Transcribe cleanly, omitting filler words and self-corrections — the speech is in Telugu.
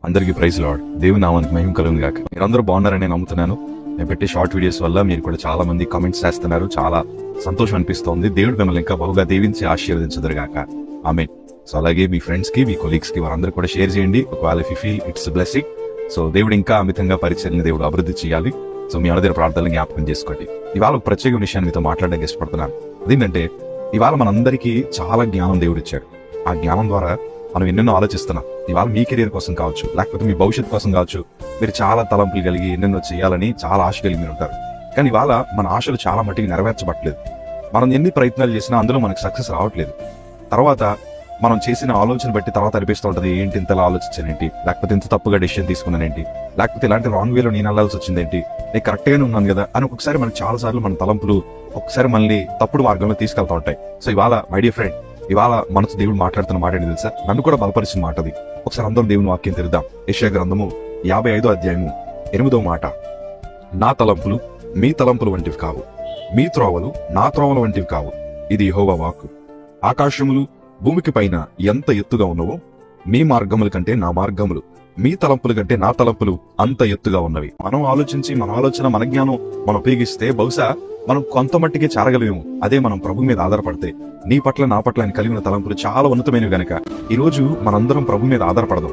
అందరికీ ప్రైజ్ లార్డ్. దేవుని నామానికి మహిమ కలుగును గాక. మీరందరూ బాగున్నారని నేను నమ్ముతున్నాను. నేను పెట్టే షార్ట్ వీడియోస్ వల్ల మీరు కూడా చాలా మంది కామెంట్స్ చేస్తున్నారు. చాలా సంతోషం అనిపిస్తోంది. దేవుడు మిమ్మల్ని ఇంకా బహుగా దీవించి ఆశీర్వదించదురు గాక. ఆమేన్. సో అలాగే మీ ఫ్రెండ్స్ కి, మీ కొలీగ్స్ కి వారందరూ కూడా షేర్ చేయండి. ఒకవేళ if you feel it's blessing. So దేవుడు ఇంకా అమితంగా పరిచర్ని దేవుడు అభివృద్ధి చేయాలి. సో మీ అందరి ప్రార్థనలు జ్ఞాపకం చేసుకోండి. ఇవాళ ఒక ప్రత్యేక విషయాన్ని మీతో మాట్లాడడానికి ఇష్టపడుతున్నాను. అదేంటంటే ఇవాళ మనందరికీ చాలా జ్ఞానం దేవుడు ఇచ్చాడు. ఆ జ్ఞానం ద్వారా మనం ఎన్నెన్నో ఆలోచిస్తున్నాం. ఇవాళ మీ కెరీర్ కోసం కావచ్చు, లేకపోతే మీ భవిష్యత్తు కోసం కావచ్చు, మీరు చాలా తలంపులు కలిగి ఎన్నెన్నో చేయాలని చాలా ఆశ కలిగి మీరు ఉంటారు. కానీ ఇవాళ మన ఆశలు చాలా మట్టికి నెరవేర్చబట్టలేదు. మనం ఎన్ని ప్రయత్నాలు చేసినా అందులో మనకు సక్సెస్ రావట్లేదు. తర్వాత మనం చేసిన ఆలోచన బట్టి తర్వాత అనిపిస్తూ ఉంటది, ఏంటి ఇంతలా ఆలోచించానేంటి, లేకపోతే ఇంత తప్పుగా డెసిషన్ తీసుకున్నానేంటి, లేకపోతే ఇలాంటి రాంగ్ వేలో నేను వెళ్ళాల్సి వచ్చిందేంటి, నేను కరెక్ట్ గానే ఉన్నాను కదా అని ఒకసారి మనకు చాలా సార్లు మన తలంపులు ఒకసారి మనల్ని తప్పుడు మార్గంలో తీసుకెళ్తా ఉంటాయి. సో ఇవాళ మై డియర్ ఫ్రెండ్, ఇవాళ మనతో దేవుడు మాట్లాడుతున్న మాట ఏంటి తెలుసా? నన్ను కూడా బలపరిచిన మాట అది. ఒకసారి అందరం దేవుని వాక్యం తెరుద్దాం. యెషయా గ్రంథము 55వ అధ్యాయము 8వ మాట. నా తలంపులు మీ తలంపులు వంటివి కావు, మీ త్రోవలు నా త్రోవల వంటివి కావు, ఇది యెహోవా వాక్కు. ఆకాశములు భూమికి పైన ఎంత ఎత్తుగా ఉన్నవో మీ మార్గముల కంటే నా మార్గములు, మీ తలంపుల కంటే నా తలంపులు అంత ఎత్తుగా ఉన్నవి. మనం ఆలోచించి మన ఆలోచన, మన జ్ఞానం మనం ఉపయోగిస్తే బహుశా మనం కొంత మట్టికే చేరగలేము. అదే మనం ప్రభు మీద ఆధారపడితే, నీ పట్ల నా పట్ల ఆయన కలిగిన తలంపులు చాలా ఉన్నతమైనవి గనక ఈ రోజు మనందరం ప్రభు మీద ఆధారపడదాం.